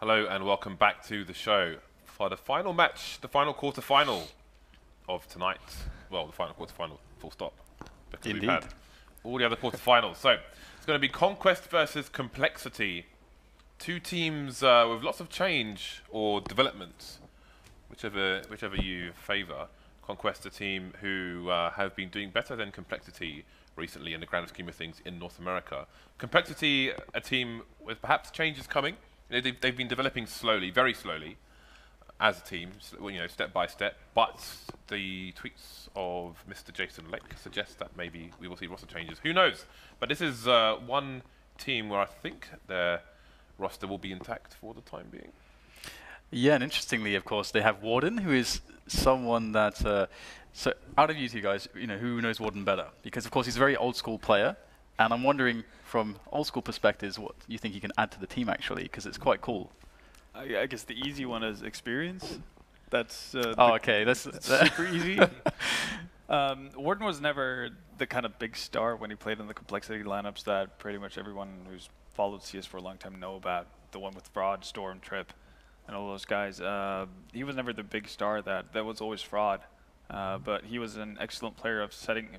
Hello and welcome back to the show for the final match, the final quarter-final of tonight. Well, the final quarter-final, full stop. Because Indeed. we've had all the other quarter-finals. So, it's going to be Conquest versus Complexity. Two teams with lots of change or development, whichever you favour. Conquest, a team who have been doing better than Complexity recently in the grand scheme of things in North America. Complexity, a team with perhaps changes coming. You know, they've been developing slowly, very slowly, as a team, step by step. But the tweets of Mr. Jason Lake suggest that maybe we will see roster changes. Who knows? But this is one team where I think their roster will be intact for the time being. Yeah, and interestingly, of course, they have Warden, who is someone that. So, out of you two guys, who knows Warden better? Because of course he's a very old school player, and I'm wondering from old school perspectives what you think he can add to the team actually, because it's quite cool. I guess the easy one is experience. That's okay, that's super easy. Warden was never the kind of big star when he played in the Complexity lineups that pretty much everyone who's followed CS for a long time know about. The one with Fraud, Storm, Trip, and all those guys. He was never the big star that was always Fraud. But he was an excellent player of setting,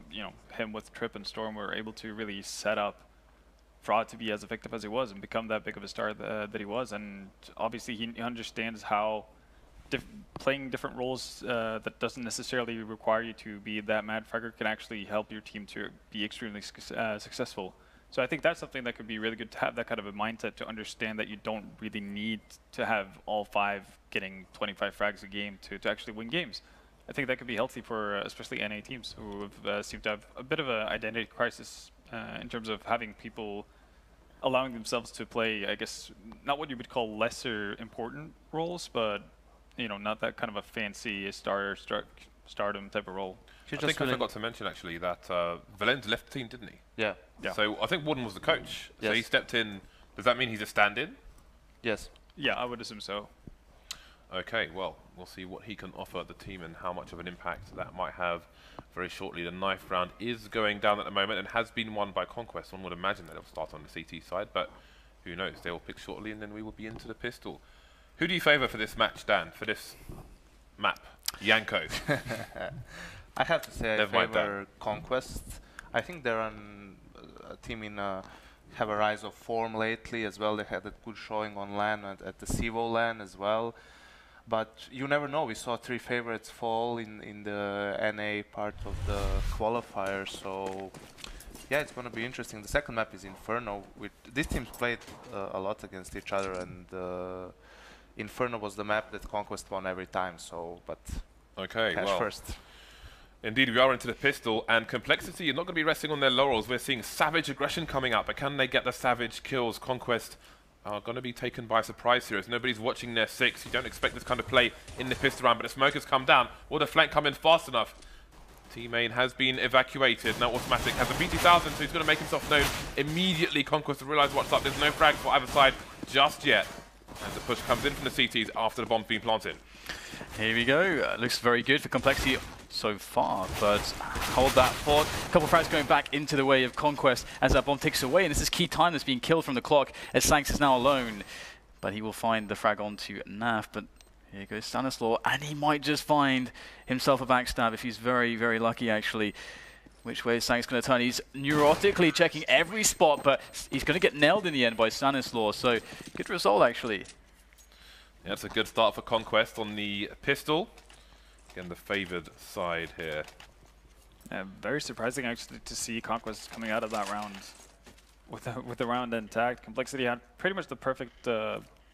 him with Trip and Storm were able to really set up Fraud to be as effective as he was and become that big of a star that he was. And obviously he understands how playing different roles that doesn't necessarily require you to be that mad fragger can actually help your team to be extremely successful. So I think that's something that could be really good to have, that kind of a mindset to understand that you don't really need to have all 5 getting 25 frags a game to actually win games. I think that could be healthy for especially NA teams who seem to have a bit of an identity crisis in terms of having people allowing themselves to play, I guess, not what you would call lesser important roles, but not that kind of a fancy stardom type of role. I think I forgot to mention actually that Valen's left the team, didn't he? Yeah. So I think Warden was the coach. Yes. So he stepped in. Does that mean he's a stand-in? Yes. Yeah, I would assume so. Okay, well, we'll see what he can offer the team and how much of an impact that might have very shortly. The knife round is going down at the moment and has been won by Conquest. One would imagine that it'll start on the CT side, but who knows? They will pick shortly and then we will be into the pistol. Who do you favour for this match, Dan, for this map? Yanko. I have to say I Never mind, favor Conquest. I think they're a team in have a rise of form lately as well. They had a good showing on LAN and at the CSGO LAN as well. But you never know. We saw 3 favorites fall in the NA part of the qualifier. So yeah, it's going to be interesting. The second map is Inferno. These teams played a lot against each other, and Inferno was the map that Conquest won every time. So, but Okay, cash well, first. indeed we are into the pistol, and Complexity are not going to be resting on their laurels. We're seeing savage aggression coming up, but can they get the savage kills? Conquest are going to be taken by surprise here as nobody's watching their 6. You don't expect this kind of play in the pistol round, but the smoke has come down. Will the flank come in fast enough? T-Main has been evacuated. Now Automatic has a BT-1000, so he's going to make himself known immediately. Conquest will realise what's up. There's no frags for either side just yet. And the push comes in from the CTs after the bomb's been planted. Here we go. Looks very good for Complexity so far, but hold that thought. A couple of frags going back into the way of Conquest as that bomb ticks away, and this is key time that's being killed from the clock as Sanks is now alone. But he will find the frag onto Naf, but here goes Stanislaw, and he might just find himself a backstab if he's very, very lucky actually. Which way is Sanks going to turn? He's neurotically checking every spot, but he's going to get nailed in the end by Stanislaw, so good result actually. Yeah, that's a good start for Conquest on the pistol. Again, the favoured side here. Very surprising actually to see Conquest coming out of that round with the round intact. Complexity had pretty much the perfect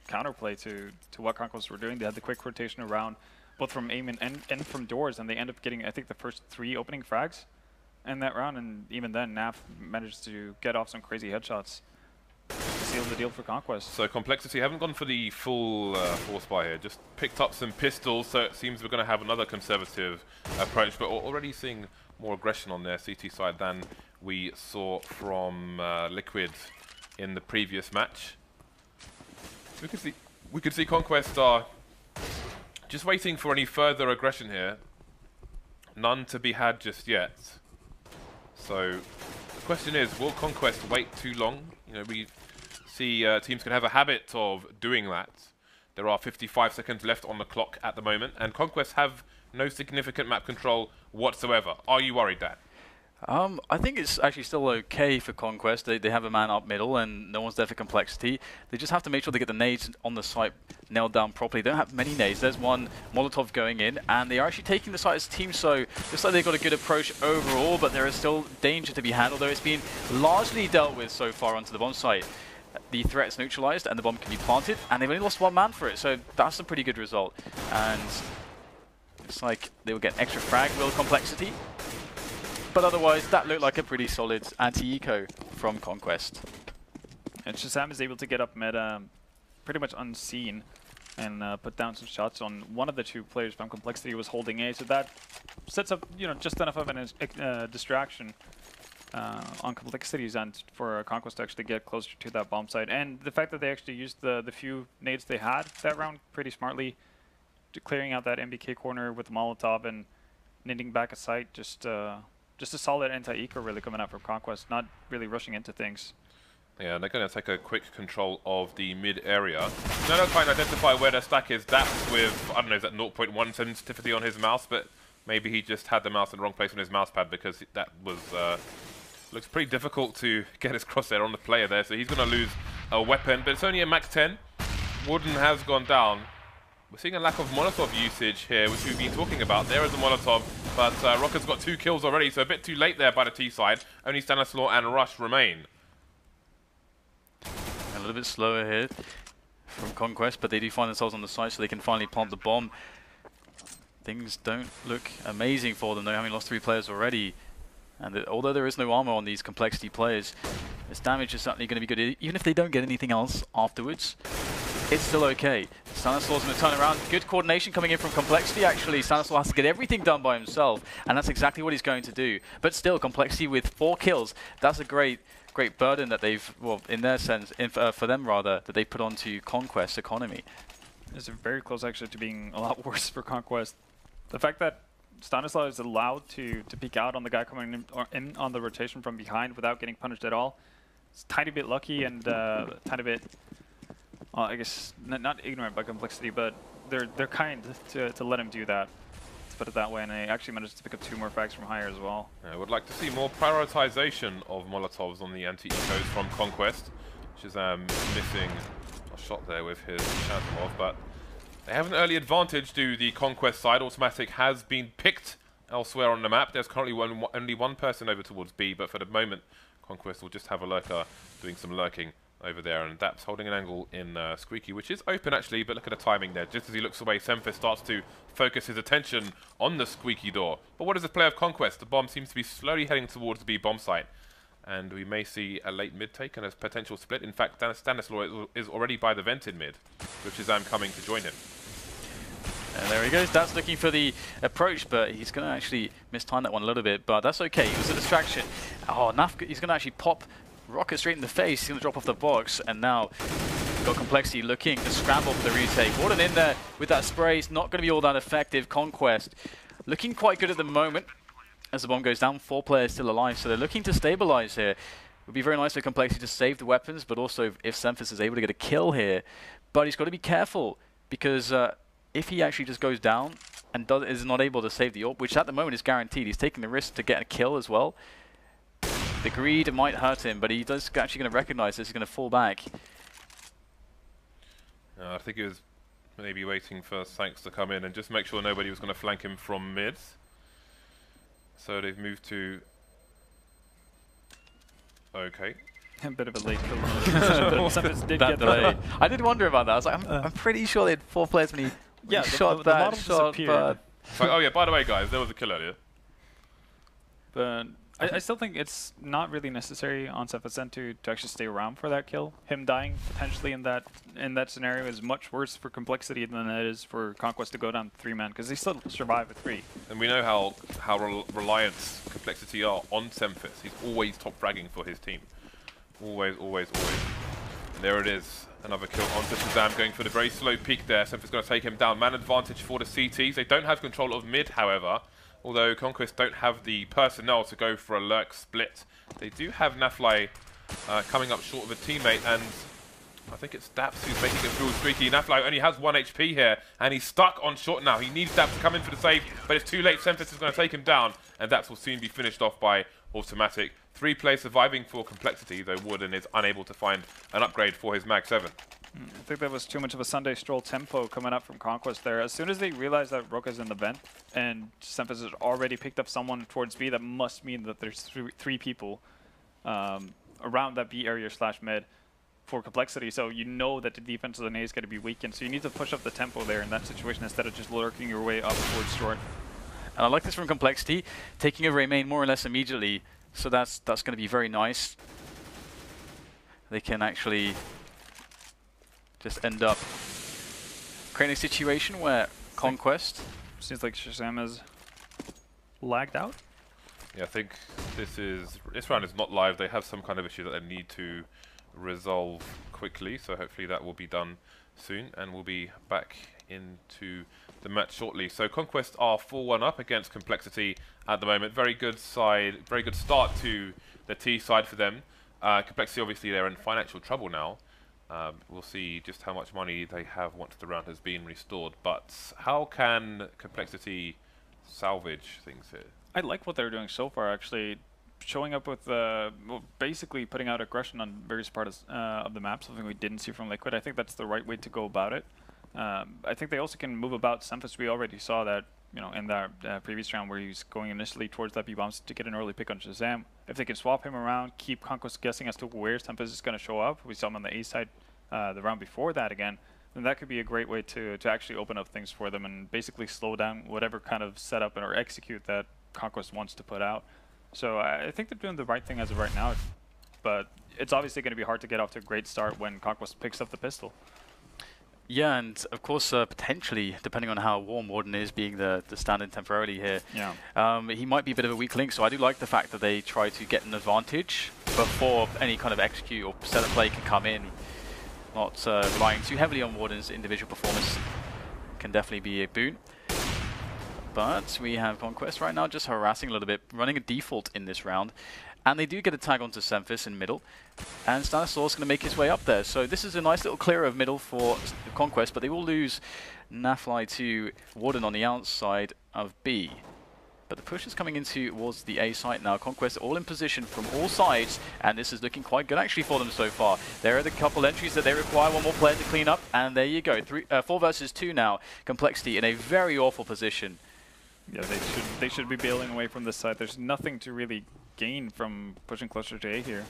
counterplay to what Conquest were doing. They had the quick rotation around, both from aim and from doors, and they end up getting, I think, the first 3 opening frags in that round, and even then Naf managed to get off some crazy headshots to seal the deal for Conquest. So Complexity haven't gone for the full force buy here, just picked up some pistols, so it seems we're going to have another conservative approach, but we're already seeing more aggression on their CT side than we saw from Liquid in the previous match. We could see Conquest are just waiting for any further aggression here. None to be had just yet. So the question is, will Conquest wait too long? We see teams can have a habit of doing that. There are 55 seconds left on the clock at the moment, and Conquest have no significant map control whatsoever. Are you worried, Dan? I think it's actually still okay for Conquest. They have a man up middle and no one's there for Complexity. They just have to make sure they get the nades on the site nailed down properly. They don't have many nades. There's one Molotov going in, and they are actually taking the site as a team, so looks like they've got a good approach overall, but there is still danger to be had, although it's been largely dealt with so far onto the bomb site. The threat's neutralized and the bomb can be planted, and they've only lost one man for it, so that's a pretty good result. And it's like they will get extra frag, will Complexity. But otherwise, that looked like a pretty solid anti-eco from Conquest. And Shazam is able to get up mid pretty much unseen and put down some shots on one of the two players from Complexity who was holding A. So that sets up, just enough of a distraction on Complexity's end for Conquest to actually get closer to that bomb site. And the fact that they actually used the few nades they had that round pretty smartly, clearing out that MBK corner with Molotov and knitting back a site, just a solid anti-eco really coming out from Conquest, not really rushing into things. Yeah, they're going to take a quick control of the mid area. They don't quite identify where their stack is. That's with, I don't know, is that 0.1 sensitivity on his mouse, but maybe he just had the mouse in the wrong place on his mouse pad, because that was, looks pretty difficult to get his crosshair on the player there, so he's going to lose a weapon, but it's only a max 10. Warden has gone down. We're seeing a lack of Molotov usage here, which we've been talking about. There is a Molotov, but Rocket's got 2 kills already, so a bit too late there by the T side. Only Stanislaw and Rush remain. A little bit slower here from Conquest, but they do find themselves on the site, so they can finally plant the bomb. Things don't look amazing for them, though, having lost 3 players already. And although there is no armor on these Complexity players, this damage is certainly going to be good. Even if they don't get anything else afterwards, it's still okay. Stanislaw's going to turn around. Good coordination coming in from Complexity, actually. Stanislaw has to get everything done by himself, and that's exactly what he's going to do. But still, Complexity with 4 kills, that's a great burden that they've, well, in their sense, for them rather, that they put onto Conquest's economy. It's very close, actually, to being a lot worse for Conquest. The fact that Stanislaw is allowed to peek out on the guy coming in on the rotation from behind without getting punished at all, it's a tiny bit lucky and tiny bit, I guess, not ignorant by Complexity, but they're kind to let him do that. Let's put it that way, and they actually managed to pick up 2 more frags from higher as well. I would like to see more prioritization of Molotovs on the anti-ecos from Conquest. Shazam missing a shot there with his Shazamov, but they have an early advantage to the Conquest side. Automatic has been picked elsewhere on the map. There's currently only one person over towards B, but for the moment, Conquest will just have a lurker doing some lurking over there, and Daps holding an angle in Squeaky, which is open actually, but look at the timing there. Just as he looks away, Semphis starts to focus his attention on the Squeaky door. But what is the play of Conquest? The bomb seems to be slowly heading towards the B bomb site, and we may see a late mid take and a potential split. In fact, Stanislaw is already by the vent in mid, with Shazam coming to join him. And there he goes. That's looking for the approach, but he's going to actually mistime that one a little bit, but that's okay. It was a distraction. Oh, Naf, he's going to actually pop Rocket straight in the face. He's going to drop off the box, and now got Complexity looking to scramble for the retake. Warden in there with that spray. It's not going to be all that effective. Conquest looking quite good at the moment as the bomb goes down. 4 players still alive, so they're looking to stabilize here. It would be very nice for Complexity to save the weapons, but also if Semphis is able to get a kill here. But he's got to be careful, because if he actually just goes down and is not able to save the AWP, which at the moment is guaranteed, he's taking the risk to get a kill as well. The greed might hurt him, but he does actually going to recognize this. He's going to fall back. I think he was maybe waiting for Sanks to come in and just make sure nobody was going to flank him from mid. So they've moved to... Okay. A bit of a late kill. Semphis did get delay. I did wonder about that. I was like, I'm pretty sure they had 4 players when he shot that shot. But like, oh yeah, by the way, guys, there was a kill earlier. But I still think it's not really necessary on Semphis to actually stay around for that kill. Him dying potentially in that scenario is much worse for Complexity than it is for Conquest to go down 3-man, because they still survive with 3. And we know how reliant Complexity are on Semphis. He's always top fragging for his team. Always, always, always. And there it is. Another kill onto Shazam, going for the very slow peek there. Semphis going to take him down. Man advantage for the CTs. They don't have control of mid, however. Although Conquest don't have the personnel to go for a lurk split. They do have Nafly coming up short of a teammate, and I think it's Daps who's making it feel streaky. Nafly only has 1 HP here, and he's stuck on short now. He needs Daps to come in for the save, but it's too late. Semphis is going to take him down, and Daps will soon be finished off by Automatic. 3 players surviving for Complexity, though Warden is unable to find an upgrade for his Mag 7. I think that was too much of a Sunday stroll tempo coming up from Conquest there. As soon as they realize that Roka's in the vent, and Semphis has already picked up someone towards B, that must mean that there's three people around that B area / mid for Complexity, so you know that the defense of the A is going to be weakened, so you need to push up the tempo there in that situation instead of just lurking your way up towards short. And I like this from Complexity, taking over a main more or less immediately, so that's going to be very nice. They can actually just end up creating a situation where Conquest... Seems like Shazam has lagged out. Yeah, I think this round is not live. They have some kind of issue that they need to resolve quickly, so hopefully that will be done soon, and we'll be back into the match shortly. So Conquest are 4-1 up against Complexity at the moment. Very good start to the T side for them. Complexity, obviously, they're in financial trouble now. We'll see just how much money they have once the round has been restored. But how can Complexity salvage things here? I like what they're doing so far, actually. Showing up with, well, basically putting out aggression on various parts of the map, something we didn't see from Liquid. I think that's the right way to go about it. I think they also can move about Semphis. We already saw that, you know, in that previous round where he's going initially towards that B-bombs to get an early pick on Shazam. If they can swap him around, keep Conquest guessing as to where Semphis is going to show up. We saw him on the A side the round before that again. Then that could be a great way to actually open up things for them and basically slow down whatever kind of setup or execute that Conquest wants to put out. So I think they're doing the right thing as of right now, but it's obviously going to be hard to get off to a great start when Conquest picks up the pistol. Yeah, and of course, potentially, depending on how warm Warden is, being the stand-in temporarily here, he might be a bit of a weak link, so I do like the fact that they try to get an advantage before any kind of execute or setup play can come in. Not relying too heavily on Warden's individual performance can definitely be a boon. But we have Conquest right now just harassing a little bit, running a default in this round. And they do get a tag onto Semphis in middle. And Stanislaus is going to make his way up there. So this is a nice little clear of middle for Conquest, but they will lose Nafly to Warden on the outside of B. But the push is coming into towards the A site now. Conquest all in position from all sides, and this is looking quite good actually for them so far. There are the couple entries that they require one more player to clean up, and there you go. 4 versus 2 now. Complexity in a very awful position. Yeah, they should be bailing away from this side. There's nothing to really gain from pushing closer to A here.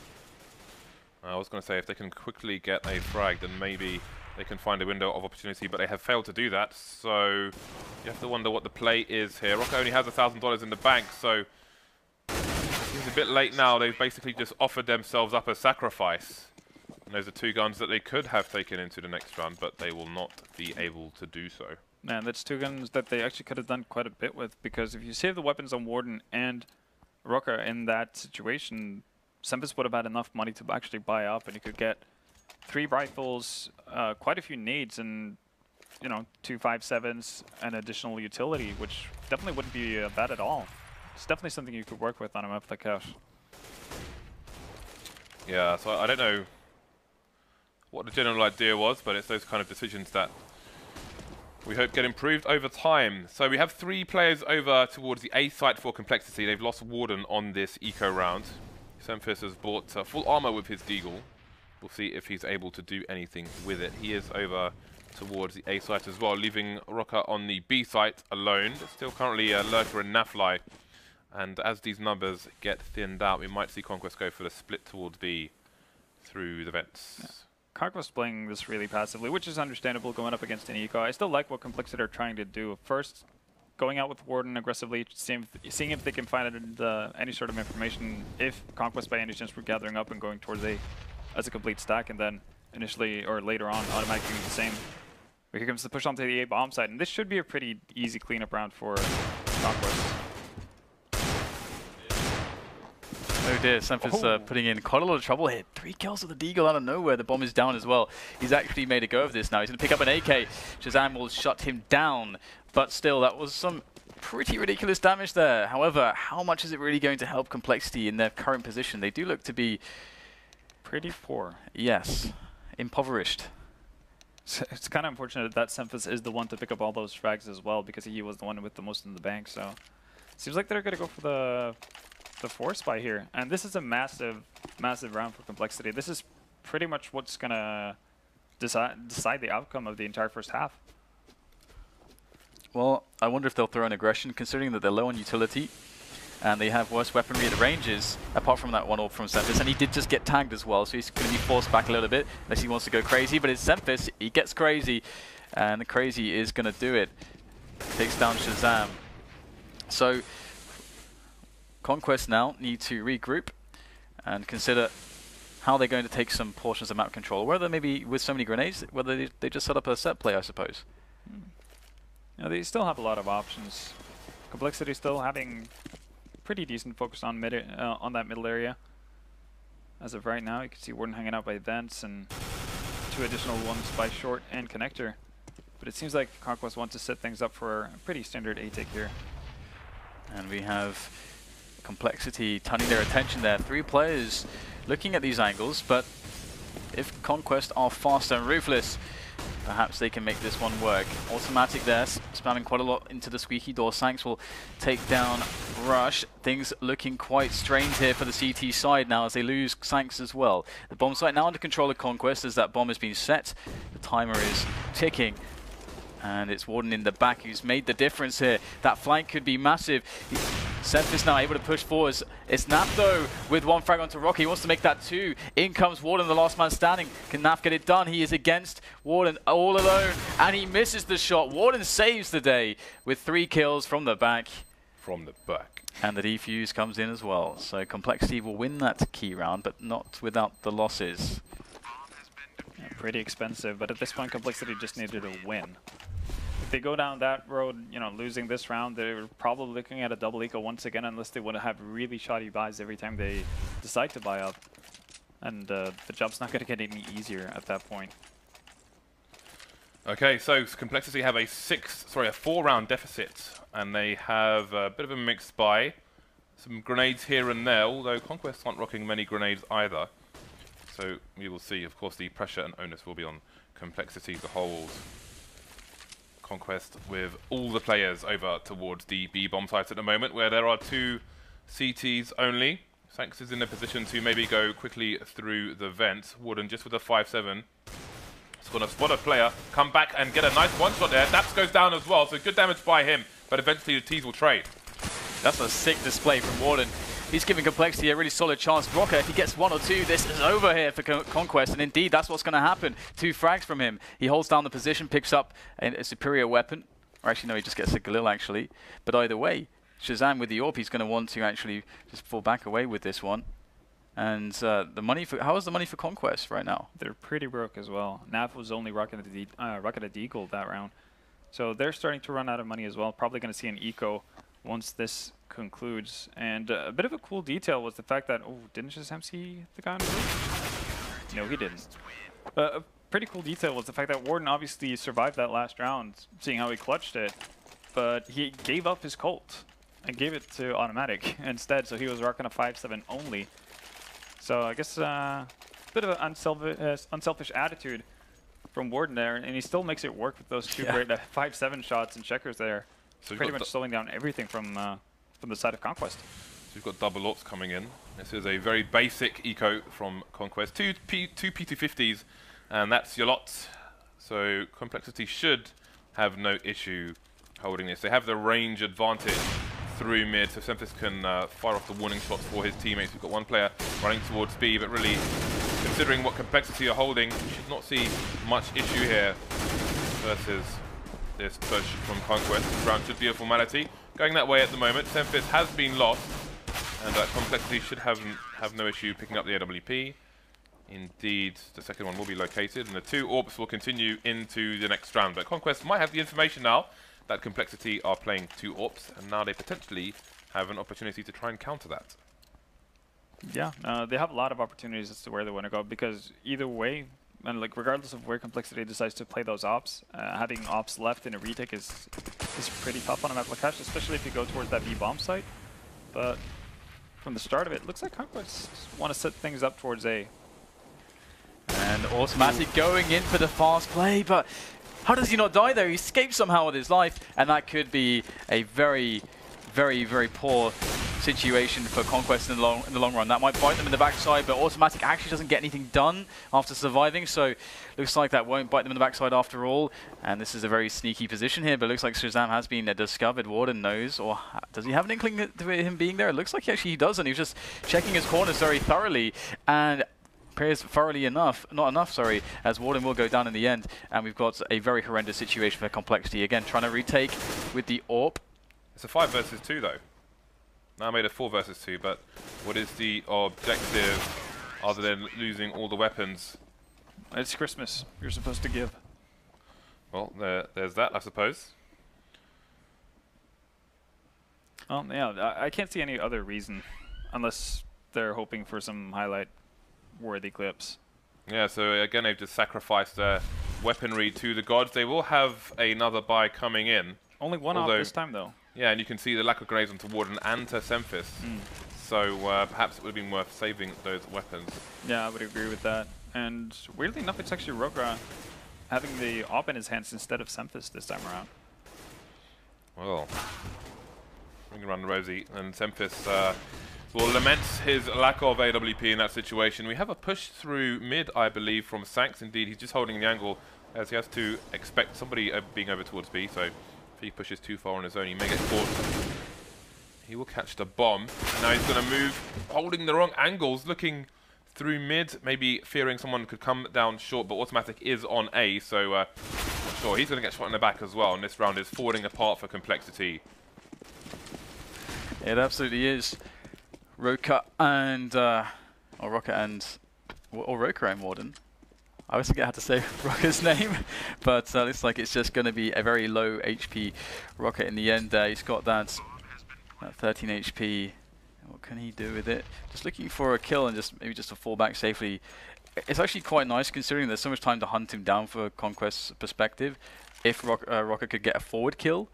I was going to say, if they can quickly get a frag, then maybe they can find a window of opportunity, but they have failed to do that. So you have to wonder what the play is here. Roka only has $1,000 in the bank, so it's a bit late now. They've basically just offered themselves up as sacrifice. And those are 2 guns that they could have taken into the next round, but they will not be able to do so. Man, that's 2 guns that they actually could have done quite a bit with, because if you save the weapons on Warden and Roka in that situation, Semphis would have had enough money to actually buy up, and you could get 3 rifles, quite a few nades, and, you know, 2 5.7s, and additional utility, which definitely wouldn't be bad at all. It's definitely something you could work with on a map like Cash. Yeah, so I don't know what the general idea was, but it's those kind of decisions that we hope get improved over time. So we have 3 players over towards the A site for Complexity. They've lost Warden on this eco round. Semphis has bought full armor with his Deagle. We'll see if he's able to do anything with it. He is over towards the A site as well, leaving Roka on the B site alone. Still currently Lurker and Nafly. And as these numbers get thinned out, we might see Conquest go for the split towards B through the vents. Yeah. Conquest playing this really passively, which is understandable going up against an eco. I still like what Complexity are trying to do. First, going out with Warden aggressively, seeing if they can find any sort of information if Conquest by any chance were gathering up and going towards A as a complete stack, and then initially or later on automatically doing the same. But here comes the push onto the A bomb side, and this should be a pretty easy cleanup round for Conquest. Oh dear, Semphis putting in quite a lot of trouble here. 3 kills with the Deagle out of nowhere. The bomb is down as well. He's actually made a go of this now. He's going to pick up an AK. Shazam will shut him down. But still, that was some pretty ridiculous damage there. However, how much is it really going to help Complexity in their current position? They do look to be pretty poor. Yes. impoverished. It's kind of unfortunate that Semphis is the one to pick up all those frags as well, because he was the one with the most in the bank. So seems like they're going to go for the force buy here. And this is a massive round for Complexity. This is pretty much what's going to decide the outcome of the entire first half. Well, I wonder if they'll throw an aggression, considering that they're low on utility and they have worse weaponry at the ranges, apart from that one orb from Semphis. And he did just get tagged as well, so he's going to be forced back a little bit, unless he wants to go crazy. But it's Semphis, he gets crazy, and the crazy is going to do it. Takes down Shazam. So, Conquest now need to regroup and consider how they're going to take some portions of map control. Whether maybe with so many grenades, whether they just set up a set play, I suppose. You know, they still have a lot of options. Complexity still having pretty decent focus on on that middle area. As of right now, you can see Warden hanging out by Vents and 2 additional ones by Short and Connector. But it seems like Conquest wants to set things up for a pretty standard A-tick here. And we have Complexity turning their attention there. 3 players looking at these angles, but if Conquest are fast and ruthless, perhaps they can make this one work. Automatic there, spamming quite a lot into the squeaky door. Sanks will take down Rush. Things looking quite strained here for the CT side now as they lose Sanks as well. The bomb site now under control of Conquest as that bomb has been set. The timer is ticking. And it's Warden in the back who's made the difference here. That flank could be massive. Semphis now able to push forward. It's Naf though with 1 frag onto Rocky. He wants to make that 2. In comes Warden, the last man standing. Can Naf get it done? He is against Warden all alone. And he misses the shot. Warden saves the day with 3 kills from the back. And the defuse comes in as well. So Complexity will win that key round, but not without the losses. Yeah, pretty expensive, but at this point Complexity just needed a win. If they go down that road, you know, losing this round, they're probably looking at a double eco once again, unless they want to have really shoddy buys every time they decide to buy up. And the job's not going to get any easier at that point. Okay, so Complexity have a 4-round deficit, and they have a bit of a mixed buy. Some grenades here and there, although Conquest aren't rocking many grenades either. So we will see. Of course, the pressure and onus will be on Complexity to hold Conquest with all the players over towards the B bomb site at the moment, where there are 2 CTs only. Sanks is in a position to maybe go quickly through the vent. Warden just with a 5-7. It's going to spot a player, come back and get a nice one-shot there. Daps goes down as well, so good damage by him, but eventually the T's will trade. That's a sick display from Warden. He's giving Complexity a really solid chance. Rocker, if he gets 1 or 2, this is over here for Conquest. And indeed, that's what's going to happen. 2 frags from him. He holds down the position, picks up a superior weapon. Or actually, no, he just gets a Galil, actually. But either way, Shazam with the AWP, he's going to want to actually just fall back away with this one. And the money for... How is the money for Conquest right now? They're pretty broke as well. Nav was only rocking a deagle that round. So they're starting to run out of money as well. Probably going to see an eco once this concludes. And a bit of a cool detail was the fact that... Oh, didn't Shazam see the guy on the roof? No, he didn't. A pretty cool detail was the fact that Warden obviously survived that last round, seeing how he clutched it. But he gave up his Colt and gave it to Automatic instead, so he was rocking a 5-7 only. So I guess a bit of an unselfish attitude from Warden there, and he still makes it work with those 2 great 5-7 shots and checkers there. So pretty much slowing down everything from the side of Conquest. So we've got double AWPs coming in. This is a very basic eco from Conquest. 2 P250s, and that's your lot. So Complexity should have no issue holding this. They have the range advantage through mid, so Semphis can fire off the warning shots for his teammates. We've got 1 player running towards B, but really, considering what Complexity are holding, you should not see much issue here versus this push from Conquest. This round should be a formality. Going that way at the moment, Semphis has been lost, and Complexity should have no issue picking up the AWP. Indeed, the second one will be located, and the 2 AWPs will continue into the next round. But Conquest might have the information now that Complexity are playing 2 AWPs, and now they potentially have an opportunity to try and counter that. Yeah, they have a lot of opportunities as to where they want to go, because either way, and like regardless of where Complexity decides to play those ops, having ops left in a retake is pretty tough on a map like Cash, especially if you go towards that B bomb site. But from the start of it, looks like Conquest want to set things up towards A. And And Automatic going in for the fast play, but how does he not die there? He escaped somehow with his life, and that could be a very, very, very poor situation for Conquest in the long run. That might bite them in the backside, but Automatic actually doesn't get anything done after surviving, so looks like that won't bite them in the backside after all. And this is a very sneaky position here, but looks like Shazam has been discovered. Warden knows, or does he have an inkling to him being there? It looks like he doesn't. He's just checking his corners very thoroughly, and appears thoroughly enough, not enough, sorry, as Warden will go down in the end, and we've got a very horrendous situation for Complexity. Again, trying to retake with the AWP. It's a 5 versus 2 though. Now I made a 4 versus 2, but what is the objective other than losing all the weapons? It's Christmas. You're supposed to give. Well, there's that, I suppose. Yeah, I can't see any other reason, unless they're hoping for some highlight-worthy clips. Yeah, so again, they've just sacrificed their weaponry to the gods. They will have another buy coming in. Only one off this time, though. Yeah, and you can see the lack of grenades onto Warden and to Semphis. So perhaps it would have been worth saving those weapons. Yeah, I would agree with that. And weirdly enough, it's actually Roka having the AWP in his hands instead of Semphis this time around. Well, bring around the Rosie, and Semphis will lament his lack of AWP in that situation. We have a push through mid, I believe, from Sanks. Indeed, he's just holding the angle as he has to expect somebody being over towards B. So if he pushes too far on his own, he may get caught. He will catch the bomb. And now he's going to move, holding the wrong angles, looking through mid, maybe fearing someone could come down short, but Automatic is on A, so not sure. He's going to get shot in the back as well, and this round is falling apart for Complexity. It absolutely is. Roka and Roka and Warden. I always forget how to say Roka's name, but looks like it's just going to be a very low HP Roka in the end there. He's got that 13 HP. What can he do with it? Just looking for a kill and just maybe just to fall back safely. It's actually quite nice considering there's so much time to hunt him down for Conquest's perspective. If Roka could get a forward kill,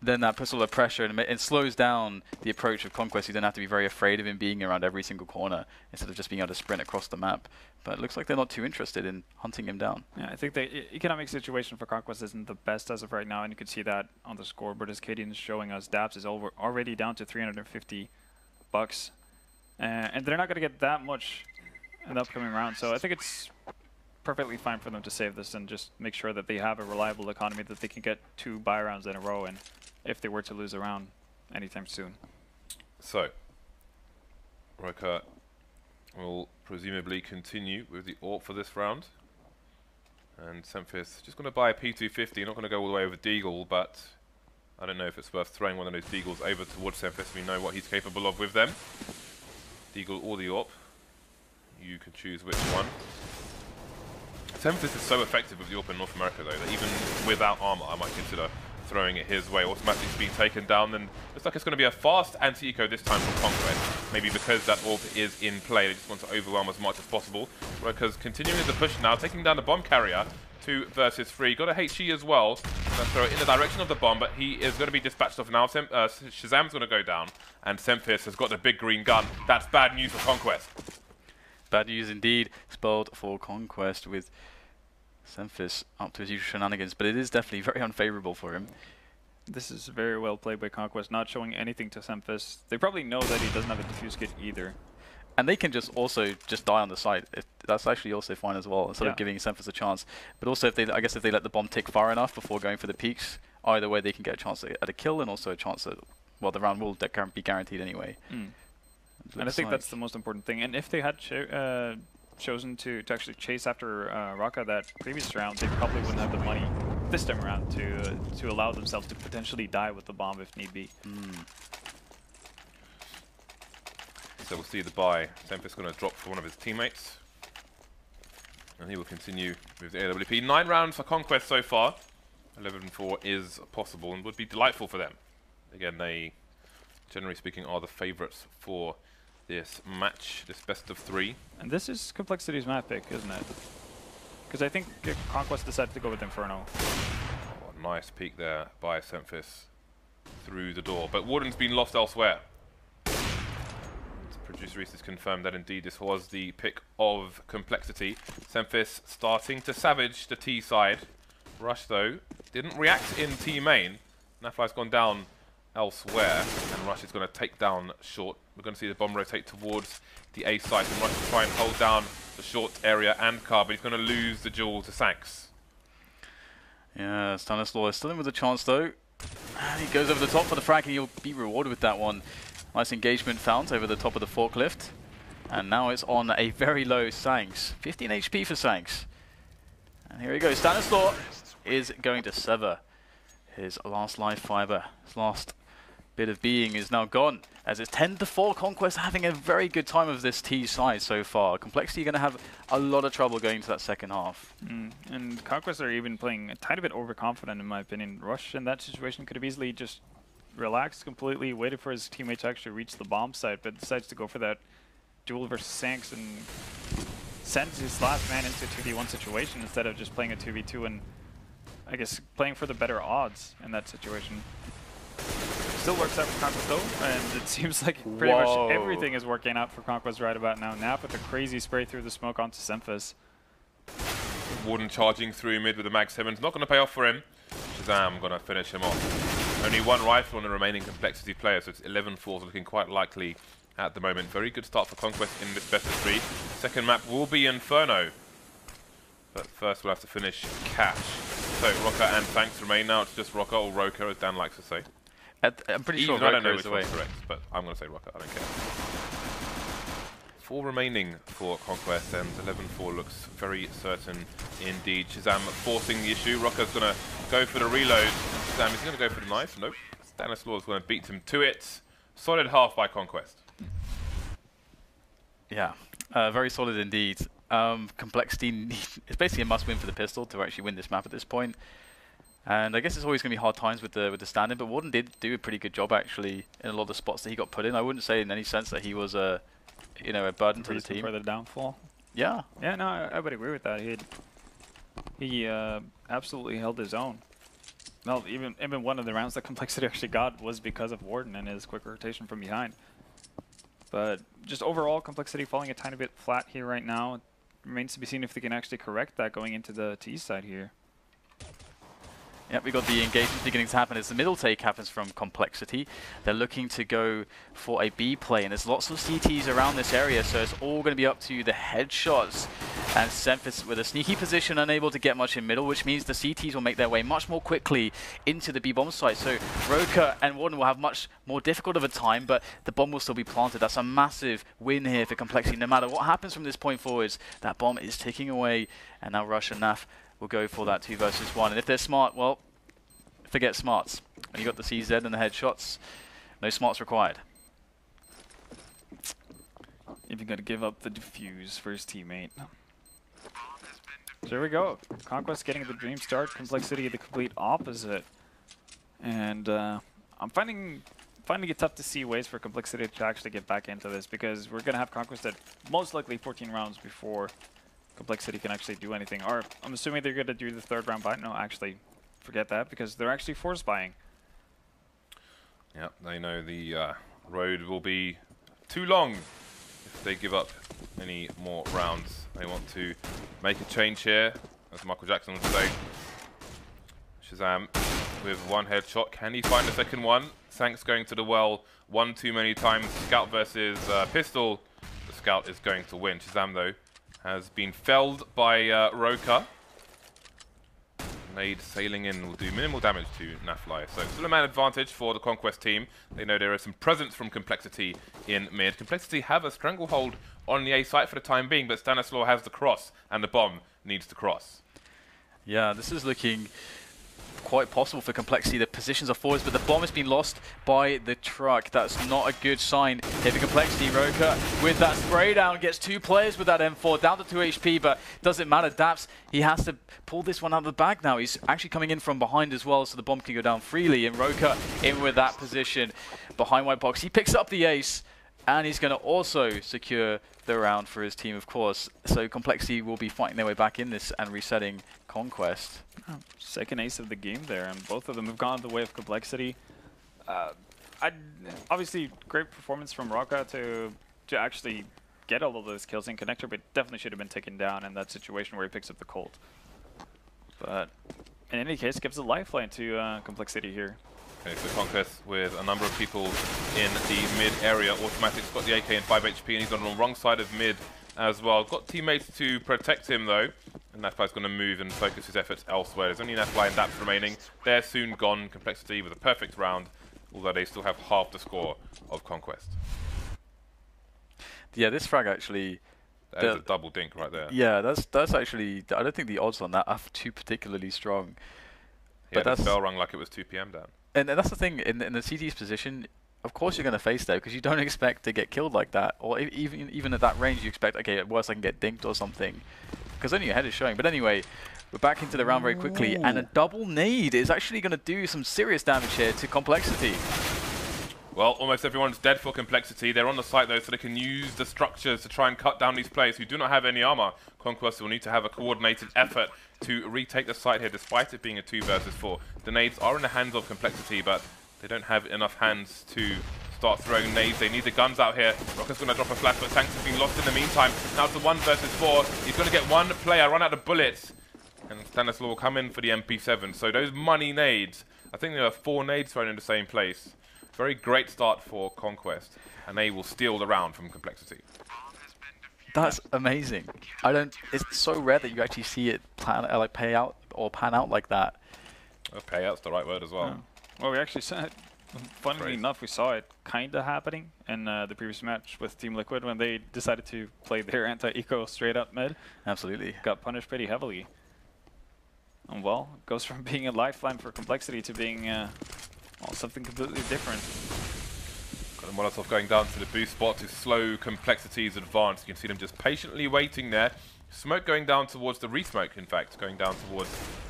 then that puts all the pressure and slows down the approach of Conquest. You don't have to be very afraid of him being around every single corner instead of just being able to sprint across the map. But it looks like they're not too interested in hunting him down. Yeah, I think the economic situation for Conquest isn't the best as of right now, and you can see that on the scoreboard as Kadian is showing us. Daps is already down to $350, and they're not going to get that much in the upcoming round. So I think it's perfectly fine for them to save this and just make sure that they have a reliable economy that they can get 2 buy rounds in a row in if they were to lose a round anytime soon. So, Roka will presumably continue with the AWP for this round. And Semphis just going to buy a P250, not going to go all the way over Deagle, but I don't know if it's worth throwing one of those Deagles over towards Semphis. We know what he's capable of with them. Deagle or the AWP. You can choose which one. Semphis is so effective with the AWP in North America though, that even without armor I might consider throwing it his way. Automatic's being taken down, and looks like it's going to be a fast anti-eco this time from Conquest. Maybe because that AWP is in play, they just want to overwhelm as much as possible. Roka's continuing the push now, taking down the bomb carrier. 2 versus 3. Got a HE as well. Going to throw it in the direction of the bomb, but he is going to be dispatched off now. Shazam's going to go down, and Semphis has got the big green gun. That's bad news for Conquest. Bad news indeed, spelled for Conquest with Semphis up to his usual shenanigans, but it is definitely very unfavorable for him. This is very well played by Conquest, not showing anything to Semphis. They probably know that he doesn't have a defuse kit either. And they can just also just die on the side. That's actually also fine as well, instead of giving Semphis a chance. But also, if they, I guess if they let the bomb tick far enough before going for the peaks, either way they can get a chance at a kill and also a chance at, well, the round will be guaranteed anyway. And I think that's the most important thing. And if they had chosen to actually chase after Roka that previous round, they probably wouldn't have the money this time around to allow themselves to potentially die with the bomb if need be. So we'll see the buy. Semphis going to drop for one of his teammates. And he will continue with the AWP. 9 rounds for Conquest so far. 11-4 is possible and would be delightful for them. Again, they, generally speaking, are the favourites for this match, this best of 3. And this is Complexity's map pick, isn't it? Because I think Conquest decided to go with Inferno. Oh, nice peek there by Semphis through the door. But Warden's been lost elsewhere. Producer Reese has confirmed that indeed this was the pick of Complexity. Semphis starting to savage the T side. Rush though didn't react in T main. Nafly's gone down elsewhere, and Rush is going to take down short. We're going to see the bomb rotate towards the A side, and Rush will try and hold down the short area and car, but he's going to lose the duel to Sanks. Yeah, Stanislaw is still in with a chance though. And he goes over the top for the frag, and he'll be rewarded with that one. Nice engagement found over the top of the forklift. And now it's on a very low Sanks. 15 HP for Sanks. And here he goes. Stanislaw is going to sever his last life fiber. His last bit of being is now gone. As it's 10-4, Conquest having a very good time of this T side so far. Complexity going to have a lot of trouble going into that second half. And Conquest are even playing a tiny bit overconfident, in my opinion. Rush in that situation could have easily just relaxed completely, waited for his teammate to actually reach the bomb site, but decides to go for that duel versus Sanks and sends his last man into a 2v1 situation instead of just playing a 2v2 and, I guess, playing for the better odds in that situation. Still works out for Conquest though, and it seems like pretty much everything is working out for Conquest right about now. Nap with a crazy spray through the smoke onto Semphis. Warden charging through mid with the Mag 7's not going to pay off for him. Shazam going to finish him off. Only one rifle on the remaining Complexity player, so it's 11-4, looking quite likely at the moment. Very good start for Conquest in this best of 3. Second map will be Inferno, but first we'll have to finish Cash. So Rocker and Sanks remain now. It's just Rocker or Roker, as Dan likes to say. I'm pretty sure I don't know Roker which is away. one's correct, but I'm going to say Rocker. I don't care. 4 remaining for Conquest, and 11-4 looks very certain indeed. Shazam forcing the issue. Rocker's going to go for the reload. Shazam is going to go for the knife. Nope. Stanislaw is going to beat him to it. Solid half by Conquest. Yeah, very solid indeed. Complexity is basically a must-win for the pistol to actually win this map at this point. And I guess it's always going to be hard times with the stand-in, but Warden did do a pretty good job actually in a lot of the spots that he got put in. I wouldn't say in any sense that he was a burden to the team. For the downfall. Yeah. Yeah, no, I would agree with that. He absolutely held his own. Well, even one of the rounds that Complexity actually got was because of Warden and his quick rotation from behind. But just overall, Complexity falling a tiny bit flat here right now. It remains to be seen if they can actually correct that going into the T side here. Yep, we got the engagement beginning to happen as the middle take happens from Complexity. They're looking to go for a B play, and there's lots of CTs around this area, so it's all going to be up to the headshots. And Semphis with a sneaky position, unable to get much in middle, which means the CTs will make their way much more quickly into the B bomb site. So Roker and Warden will have much more difficult of a time, but the bomb will still be planted. That's a massive win here for Complexity. No matter what happens from this point forwards, that bomb is ticking away, and now Rush and Naf will go for that 2 versus 1. And if they're smart, well, forget smarts. When you got the CZ and the headshots, no smarts required. Even got to give up the defuse for his teammate. So there we go. Conquest getting the dream start. Complexity the complete opposite. And I'm finding it tough to see ways for Complexity to actually get back into this, because we're going to have Conquest at most likely 14 rounds before Complexity can actually do anything. Or I'm assuming they're going to do the 3rd round buy. No, actually, forget that, because they're actually force buying. Yep, they know the road will be too long if they give up any more rounds. They want to make a change here, as Michael Jackson would say. Shazam with 1 headshot. Can he find a second one? Sanks going to the well one too many times. Scout versus pistol. The Scout is going to win. Shazam, though, has been felled by Roker. Nade sailing in will do minimal damage to Nafly. So still a man advantage for the Conquest team. They know there is some presence from Complexity in mid. Complexity have a stranglehold on the A site for the time being, but Stanislaw has the cross, and the bomb needs to cross. Yeah, this is looking quite possible for Complexity. The positions are forwards, but the bomb has been lost by the truck. That's not a good sign here for Complexity. Roker with that spray down gets 2 players with that M4, down to 2 HP, but doesn't matter. Daps, he has to pull this one out of the bag now. He's actually coming in from behind as well, so the bomb can go down freely, and Roker in with that position behind white box. He picks up the ace, and he's going to also secure the round for his team, of course. So Complexity will be fighting their way back in this and resetting Conquest. Second ace of the game there, and both of them have gone the way of Complexity. Obviously, great performance from Rocka to to actually get all of those kills in connector, but definitely should have been taken down in that situation where he picks up the Colt. But in any case, gives a lifeline to Complexity here. Okay, so Conquest with a number of people in the mid area. Automatic's got the AK and 5 HP, and he's on the wrong side of mid as well. Got teammates to protect him though, and Nafly's going to move and focus his efforts elsewhere. There's only Nafly and Daps remaining. They're soon gone. Complexity with a perfect round, although they still have half the score of Conquest. Yeah, this frag actually... That is a double dink right there. Yeah, that's actually... I don't think the odds on that are too particularly strong. Yeah, the bell rung like it was 2 PM down. And that's the thing, in the CT's position, of course you're going to face that because you don't expect to get killed like that. Or even at that range you expect, okay, at worst I can get dinked or something. Because only your head is showing. But anyway, we're back into the round very quickly. Ooh. And a double nade is actually going to do some serious damage here to Complexity. Well, almost everyone's dead for Complexity. They're on the site though, so they can use the structures to try and cut down these players who do not have any armor. Conquest will need to have a coordinated effort to retake the site here, despite it being a 2 versus 4. The nades are in the hands of Complexity, but they don't have enough hands to start throwing nades. They need the guns out here. Rocker's going to drop a flash, but Tanks has been lost in the meantime. Now it's a 1 versus 4. He's going to get one player, run out of bullets, and Stanislaw will come in for the MP7. So those money nades, I think there are 4 nades thrown in the same place. Very great start for Conquest, and they will steal the round from Complexity. That's amazing. It's so rare that you actually see it pay out or pan out like that. Oh, payout's the right word as well. Yeah. Well, we actually saw it. Funnily enough, we saw it kind of happening in the previous match with Team Liquid when they decided to play their anti-eco straight up mid. Absolutely. Got punished pretty heavily. And well, goes from being a lifeline for Complexity to being well, something completely different. Got a Molotov going down to the boost spot to slow Complexity's advance. You can see them just patiently waiting there. Smoke going down towards the resmoke, in fact, going down towards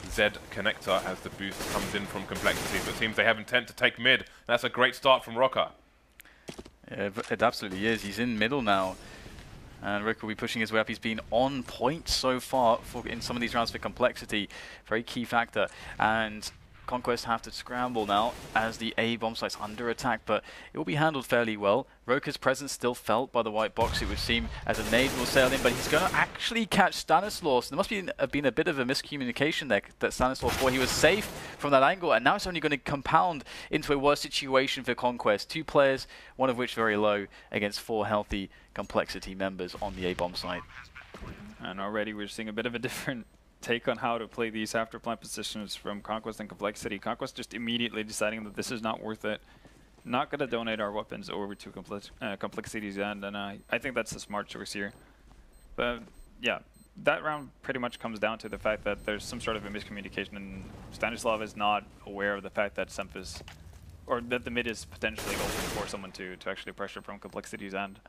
Z connector as the boost comes in from Complexity. But it seems they have intent to take mid. That's a great start from Rocker. Yeah, it absolutely is. He's in middle now. And Rocker will be pushing his way up. He's been on point so far in some of these rounds for Complexity. Very key factor. And Conquest have to scramble now as the A bomb site's under attack, but it will be handled fairly well. Roker's presence still felt by the white box, it would seem, as a nade will sail in, but he's going to actually catch Stanislaw. So there must been a bit of a miscommunication there, that Stanislaw thought he was safe from that angle, and now it's only going to compound into a worse situation for Conquest. 2 players, one of which very low, against 4 healthy Complexity members on the A bomb site. And already we're seeing a bit of a different take on how to play these after plant positions from Conquest and Complexity. Conquest just immediately deciding that this is not worth it. Not going to donate our weapons over to Complexity's end, and I think that's the smart choice here. But yeah, that round pretty much comes down to the fact that there's some sort of a miscommunication, and Stanislav is not aware of the fact that Semp is, or that the mid is potentially open for someone to actually pressure from Complexity's end.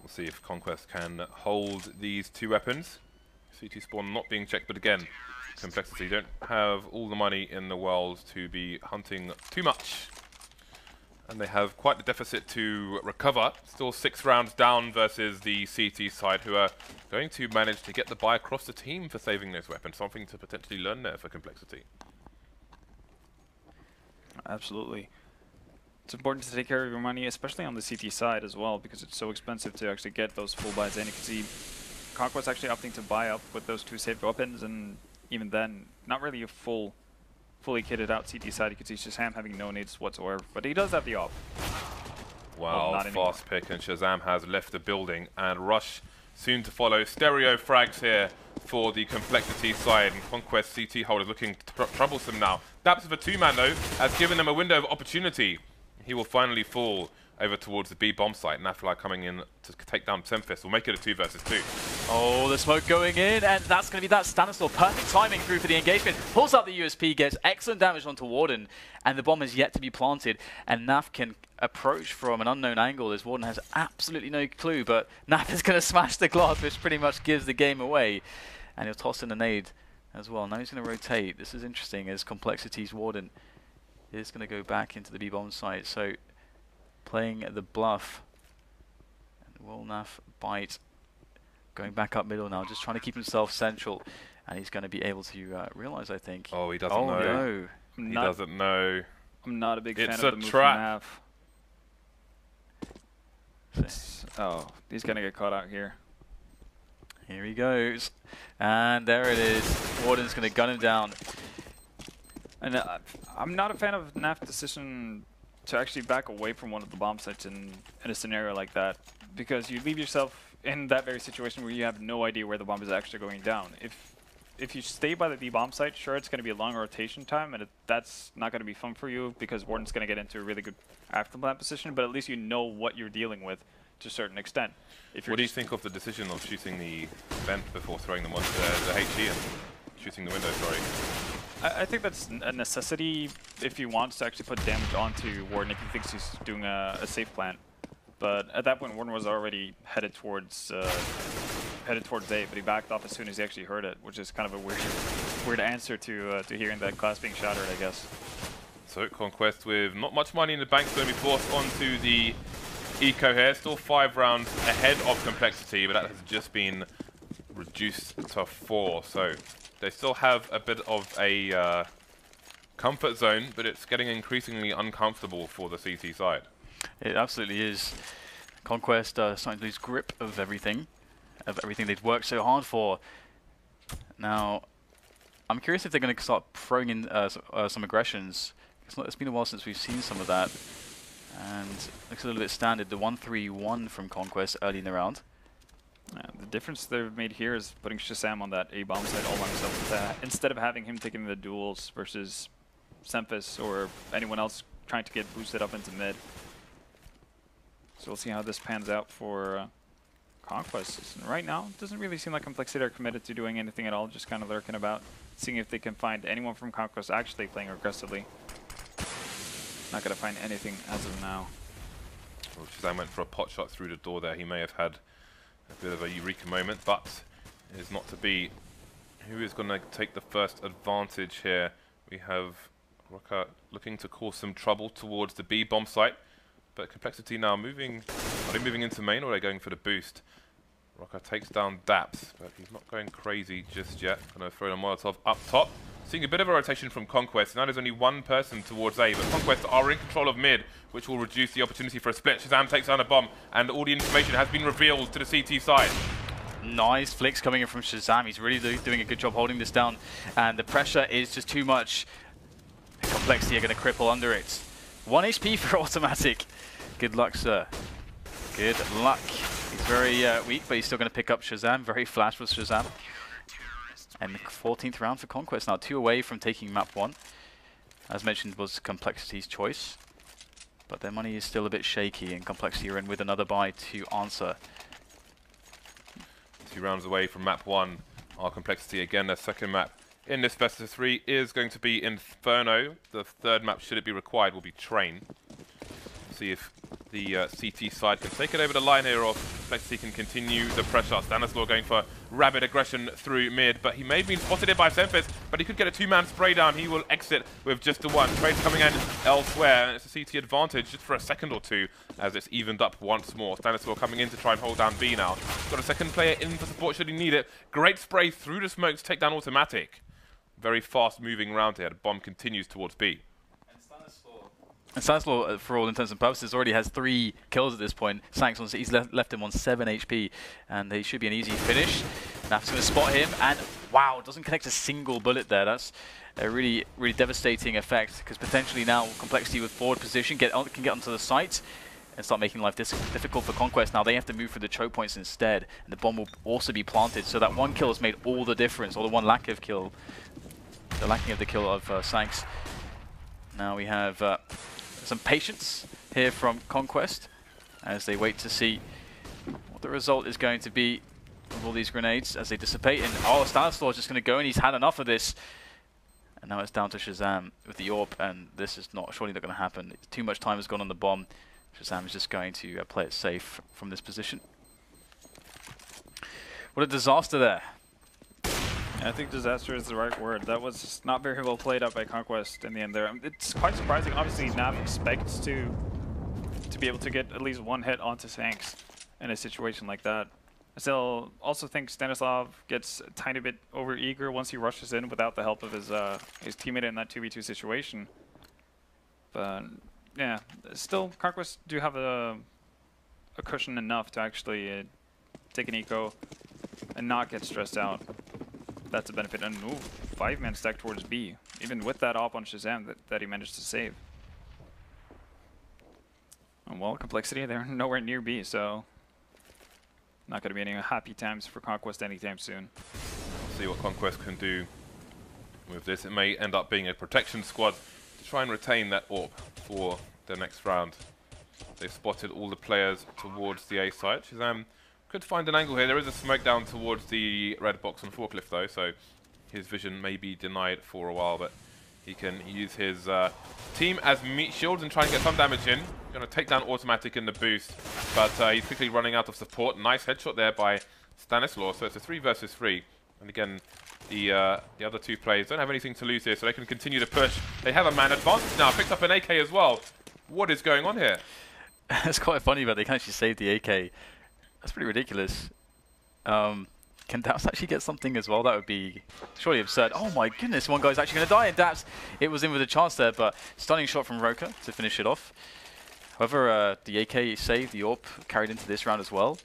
We'll see if Conquest can hold these 2 weapons. CT spawn not being checked, but again, Complexity don't have all the money in the world to be hunting too much. And they have quite the deficit to recover. Still 6 rounds down versus the CT side, who are going to manage to get the buy across the team for saving those weapons. Something to potentially learn there for Complexity. Absolutely. It's important to take care of your money, especially on the CT side as well, because it's so expensive to actually get those full buys in. You can see Conquest actually opting to buy up with those 2 saved weapons, and even then, not really a fully kitted out CT side. You can see Shazam having no nades whatsoever, but he does have the op. Wow, well, fast pick, and Shazam has left the building, and Rush soon to follow. Stereo frags here for the Complexity side, and Conquest CT holders looking troublesome now. Daps of a 2-man though has given them a window of opportunity. He will finally fall over towards the B bomb site. Nafly coming in to take down Semfist. Will make it a 2 versus 2. Oh, the smoke going in, and that's going to be that. Stanislaw, perfect timing through for the engagement. Pulls out the USP, gets excellent damage onto Warden, and the bomb is yet to be planted. And Naf can approach from an unknown angle, as Warden has absolutely no clue, but Naf is going to smash the glass, which pretty much gives the game away. And he'll toss in a nade as well. Now he's going to rotate. This is interesting, as Complexity's Warden is going to go back into the B bomb site. So playing the bluff, and will Naf bite, going back up middle now, just trying to keep himself central, and he's going to be able to realize, I think. Oh, he doesn't know. No. He doesn't know. I'm not a big fan of It's the a move trap. from Naf. Oh, he's going to get caught out here. Here he goes. And there it is. Warden's going to gun him down. And I'm not a fan of NAF's decision to actually back away from one of the bomb sites in a scenario like that, because you leave yourself in that very situation where you have no idea where the bomb is actually going down. If you stay by the B bomb site, sure, it's going to be a long rotation time, and that's not going to be fun for you because Warden's going to get into a really good afterplant position, but at least you know what you're dealing with to a certain extent. What do you think of the decision of shooting the vent before throwing them onto the HE and shooting the window, sorry? I think that's a necessity if he wants to actually put damage onto Warden if he thinks he's doing a safe plant. But at that point, Warden was already headed towards A, but he backed off as soon as he actually heard it, which is kind of a weird answer to hearing that glass being shattered, I guess. So Conquest with not much money in the bank going to be forced onto the eco here. Still 5 rounds ahead of Complexity, but that has just been reduced to 4. So they still have a bit of a comfort zone, but it's getting increasingly uncomfortable for the CT side. It absolutely is. Conquest starting to lose grip of everything they've worked so hard for. Now, I'm curious if they're going to start throwing in some aggressions. It's been a while since we've seen some of that. And looks a little bit standard. The 1-3-1 from Conquest early in the round. The difference they've made here is putting Shazam on that A bomb site all by himself instead of having him taking the duels versus Semphis or anyone else trying to get boosted up into mid. So we'll see how this pans out for Conquest. And right now, it doesn't really seem like Complexity are committed to doing anything at all, just kind of lurking about, seeing if they can find anyone from Conquest actually playing aggressively. Not going to find anything as of now. Well, Shazam went for a pot shot through the door there. He may have had a bit of a eureka moment, but it is not to be. Who is going to take the first advantage here? We have Rocker looking to cause some trouble towards the B bomb site, but Complexity now moving. Are they moving into main or are they going for the boost? Rocker takes down Daps, but he's not going crazy just yet. Going to throw the Molotov up top. Seeing a bit of a rotation from Conquest. Now there's only one person towards A, but Conquest are in control of mid, which will reduce the opportunity for a split. Shazam takes down a bomb, and all the information has been revealed to the CT side. Nice flicks coming in from Shazam. He's really doing a good job holding this down, and the pressure is just too much. Complexity are going to cripple under it. 1 HP for Automatic. Good luck, sir. Good luck. He's very weak, but he's still going to pick up Shazam. Very flash with Shazam. And the 14th round for Conquest now, 2 away from taking map 1. As mentioned, was Complexity's choice. But their money is still a bit shaky, and Complexity are in with another buy to answer. 2 rounds away from map 1. Our Complexity again, their second map in this best of 3 is going to be Inferno. The third map, should it be required, will be Train. See if the CT side can take it over the line here, or Complexity can continue the pressure. Stanislaw going for rabid aggression through mid, but he may have been spotted here by Semphis, but he could get a 2-man spray down. He will exit with just the 1. Trade's coming in elsewhere, and it's a CT advantage just for a second or two as it's evened up once more. Stanislaw coming in to try and hold down B now. Got a second player in for support should he need it. Great spray through the smoke to take down Automatic. Very fast moving round here. The bomb continues towards B. And Stanislaw, for all intents and purposes, already has 3 kills at this point. He's left him on 7 HP, and they should be an easy finish. Naf's going to spot him, and wow, doesn't connect a single bullet there. That's a really devastating effect, because potentially now Complexity with forward position can get onto the site and start making life difficult for Conquest. Now they have to move through the choke points instead, and the bomb will also be planted. So that 1 kill has made all the difference, or the 1 lack of kill, the lacking of the kill of Sanks. Now we have some patience here from Conquest as they wait to see what the result is going to be of all these grenades as they dissipate. And oh, Stanislaw is just going to go, and he's had enough of this. And now it's down to Shazam with the AWP, and this is surely not going to happen. Too much time has gone on the bomb. Shazam is just going to play it safe from this position. What a disaster there. I think disaster is the right word. That was not very well played out by Conquest in the end there. It's quite surprising. Obviously, Nav expects to be able to get at least 1 hit onto Sanks in a situation like that. I still also think Stanislav gets a tiny bit over-eager once he rushes in without the help of his teammate in that 2v2 situation. But yeah, still, Conquest do have a a cushion enough to actually take an eco and not get stressed out. That's a benefit. And ooh, 5-man stack towards B. Even with that op on Shazam that he managed to save. And well, Complexity, they're nowhere near B, so not going to be any happy times for Conquest anytime soon. See what Conquest can do with this. It may end up being a protection squad to try and retain that AWP for the next round. They've spotted all the players towards the A side. Shazam could find an angle here. There is a smoke down towards the red box on Forklift though, so his vision may be denied for a while, but he can use his team as meat shields and try and get some damage in. Going to take down Automatic in the boost, but he's quickly running out of support. Nice headshot there by Stanislaw, so it's a 3 versus 3. And again, the other two players don't have anything to lose here, so they can continue to push. They have a man advantage now, picked up an AK as well. What is going on here? It's quite funny, but they can actually save the AK. That's pretty ridiculous. Can Daps actually get something as well? That would be surely absurd. Oh my goodness, one guy's actually going to die. And Daps, it was in with a chance there, but stunning shot from Roka to finish it off. However, the AK saved, the AWP carried into this round as well.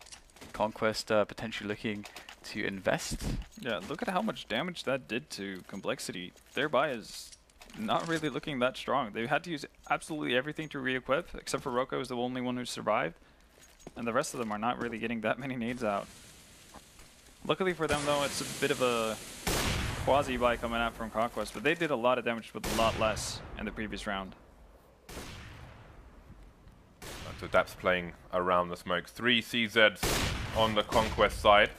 Conquest potentially looking to invest. Yeah, look at how much damage that did to Complexity. Their buy is not really looking that strong. They had to use absolutely everything to re-equip, except for Roka, who's the only one who survived. And the rest of them are not really getting that many nades out. Luckily for them, though, it's a bit of a quasi-buy coming out from Conquest, but they did a lot of damage with a lot less in the previous round. So Daps playing around the smoke. 3 CZs on the Conquest side.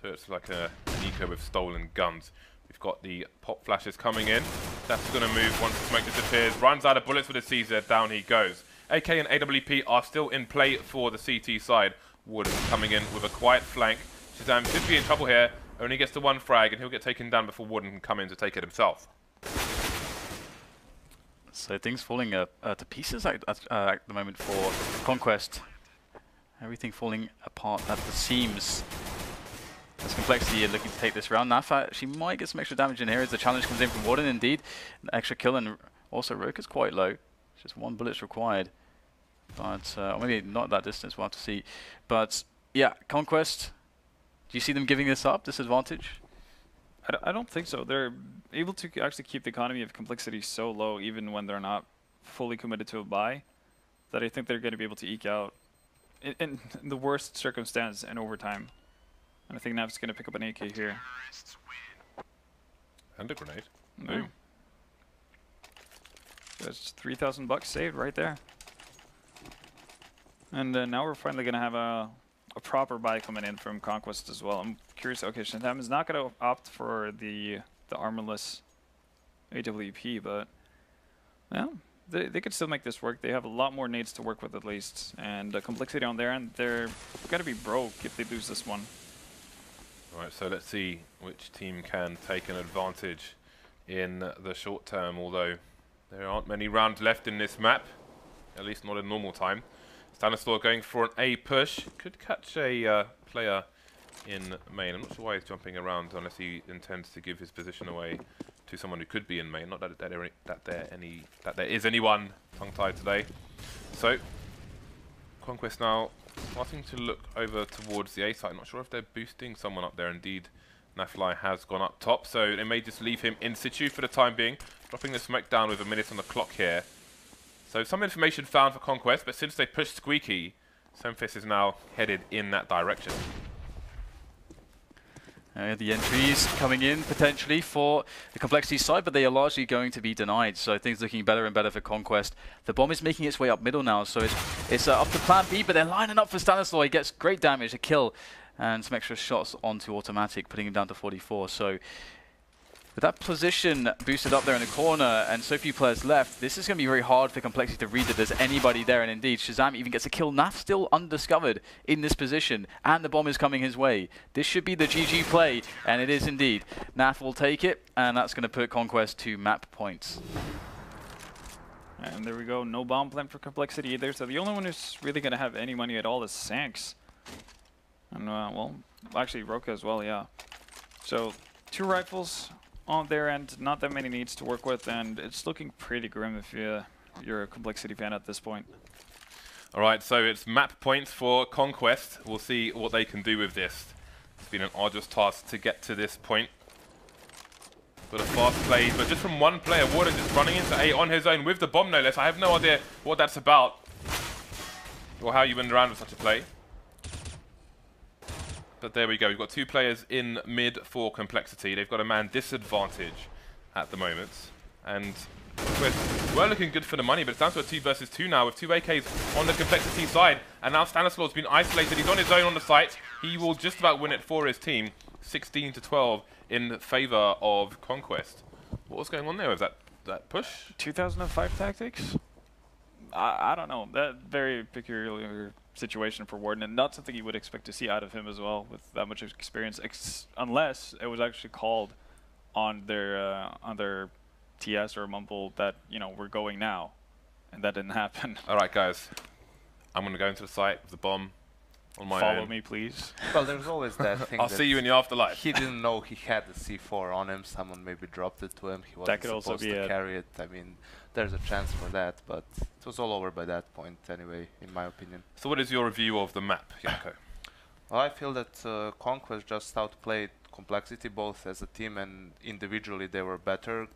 So it's like an eco with stolen guns. We've got the pop flashes coming in. Daps is going to move once the smoke disappears. Runs out of bullets with the CZ. Down he goes. AK and AWP are still in play for the CT side. Wooden coming in with a quiet flank. Shazam should be in trouble here. Only gets to 1 frag and he'll get taken down before Wooden can come in to take it himself. So things falling to pieces at the moment for Conquest. Everything falling apart at the seams. As Complexity looking to take this round. Nafa, she might get some extra damage in here as the challenge comes in from Warden indeed. An extra kill, and also Roka's quite low. Just 1 bullet's required. But, or maybe not that distance, we'll have to see. But, yeah, Conquest, do you see them giving this up, this advantage? I don't think so. They're able to actually keep the economy of Complexity so low, even when they're not fully committed to a buy, that I think they're going to be able to eke out in the worst circumstance in overtime. And I think Nav's going to pick up an AK here. And a grenade. No. That's $3,000 saved right there. And now we're finally going to have a proper buy coming in from Conquest as well. I'm curious. Okay, Shazam is not going to opt for the armorless AWP, but well, they could still make this work. They have a lot more nades to work with at least, and Complexity on their end, they're going to be broke if they lose this one. Right, so let's see which team can take an advantage in the short term, although there aren't many rounds left in this map, at least not in normal time. Stanislaw going for an A push. Could catch a player in main. I'm not sure why he's jumping around unless he intends to give his position away to someone who could be in main. Not that there is anyone tongue-tied today. So Conquest now starting to look over towards the A side. I'm not sure if they're boosting someone up there. Indeed, Nafly has gone up top, so they may just leave him in situ for the time being. Dropping the smoke down with a minute on the clock here. So some information found for Conquest, but since they pushed Squeaky, Semfis is now headed in that direction. The entries coming in potentially for the Complexity side, but they are largely going to be denied. So things looking better and better for Conquest. The bomb is making its way up middle now, so it's up to plan B, but they're lining up for Stanislaw. He gets great damage, a kill, and some extra shots onto Automatic, putting him down to 44. So with that position boosted up there in the corner and so few players left, this is going to be very hard for Complexity to read that there's anybody there. And indeed, Shazam even gets a kill. Naf still undiscovered in this position, and the bomb is coming his way. This should be the GG play, and it is indeed. Naf will take it, and that's going to put Conquest to map points. And there we go. No bomb plan for Complexity either. So the only one who's really going to have any money at all is Sanks. And, well, actually Roka as well, yeah. So 2 rifles on their end, not that many needs to work with, and it's looking pretty grim if you're a Complexity fan at this point. All right, so it's map points for Conquest. We'll see what they can do with this. It's been an arduous task to get to this point. But a fast play, but just from one player. Warden just running into A on his own with the bomb, no less. I have no idea what that's about or how you win around with such a play. But there we go. We've got 2 players in mid for Complexity. They've got a man disadvantage at the moment. And we're looking good for the money, but it's down to a 2 versus 2 now with 2 AKs on the Complexity side. And now Stanislaw's been isolated. He's on his own on the site. He will just about win it for his team. 16 to 12 in favor of Conquest. What was going on there with that push? 2005 tactics? I don't know. That very peculiar situation for Warden, and not something you would expect to see out of him as well with that much experience, unless it was actually called on their TS or Mumble that, you know, we're going now, and that didn't happen. All right, guys. I'm going to go into the site with the bomb on my own. Follow me, please. Well, there's always that thing. I'll see you in the afterlife. He didn't know he had the C4 on him. Someone maybe dropped it to him. He wasn't That could also supposed be to it. carry it. I mean, there's a chance for that, but it was all over by that point anyway, in my opinion. So what is your review of the map, Janko? Well, I feel that Conquest just outplayed Complexity, both as a team and individually they were better.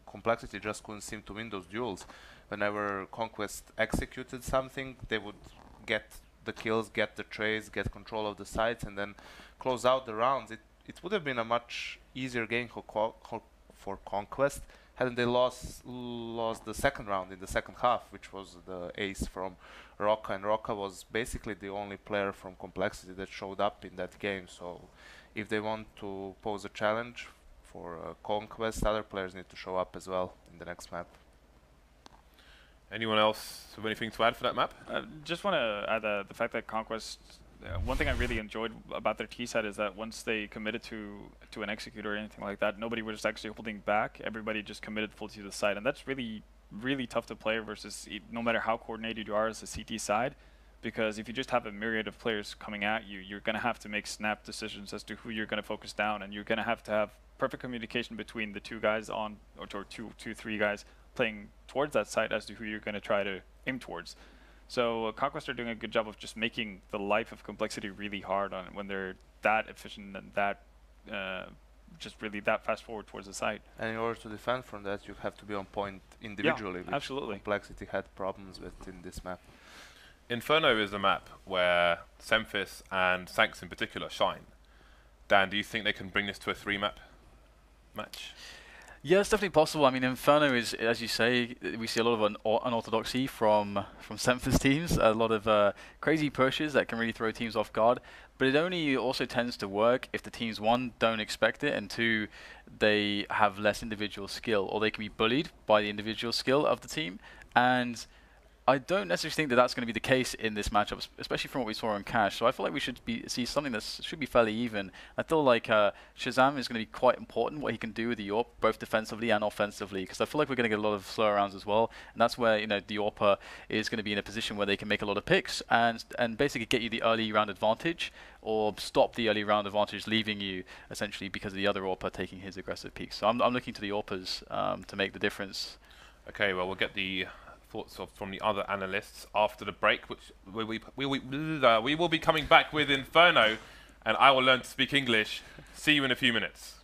Complexity just couldn't seem to win those duels. Whenever Conquest executed something, they would get the kills, get the trades, get control of the sites, and then close out the rounds. It would have been a much easier game for Conquest hadn't they lost the second round in the second half, which was the ace from Rocca, and Rocca was basically the only player from Complexity that showed up in that game. So if they want to pose a challenge for Conquest, other players need to show up as well in the next map. Anyone else have anything to add for that map? Just want to add the fact that Conquest, one thing I really enjoyed about their T-side is that once they committed to an executor or anything like that, nobody was actually holding back. Everybody just committed fully to the side, and that's really, really tough to play versus no matter how coordinated you are as a CT side, because if you just have a myriad of players coming at you, you're going to have to make snap decisions as to who you're going to focus down, and you're going to have perfect communication between the two guys on, or three guys playing towards that side as to who you're going to try to aim towards. So Conquest are doing a good job of just making the life of Complexity really hard on when they're that efficient and that just really that fast forward towards the site. And in order to defend from that, you have to be on point individually, which absolutely. Complexity had problems with in this map. Inferno is a map where Semphis and Sanks in particular shine. Dan, do you think they can bring this to a 3-map match? Yeah, it's definitely possible. I mean, Inferno is, as you say, we see a lot of unorthodoxy from Semphis teams, a lot of crazy pushes that can really throw teams off guard, but it only also tends to work if the teams, one, don't expect it, and two, they have less individual skill, or they can be bullied by the individual skill of the team. And I don't necessarily think that that's going to be the case in this matchup, especially from what we saw on Cash. So I feel like we should see something that should be fairly even. I feel like Shazam is going to be quite important, what he can do with the AWP, both defensively and offensively, because I feel like we're going to get a lot of slower rounds as well. And that's where, you know, the AWPer is going to be in a position where they can make a lot of picks and basically get you the early round advantage, or stop the early round advantage, leaving you essentially because of the other AWPer taking his aggressive peaks. So I'm looking to the AWPers to make the difference. Okay, well, we'll get the thoughts from the other analysts after the break, which we will be coming back with Inferno, and I will learn to speak English. See you in a few minutes.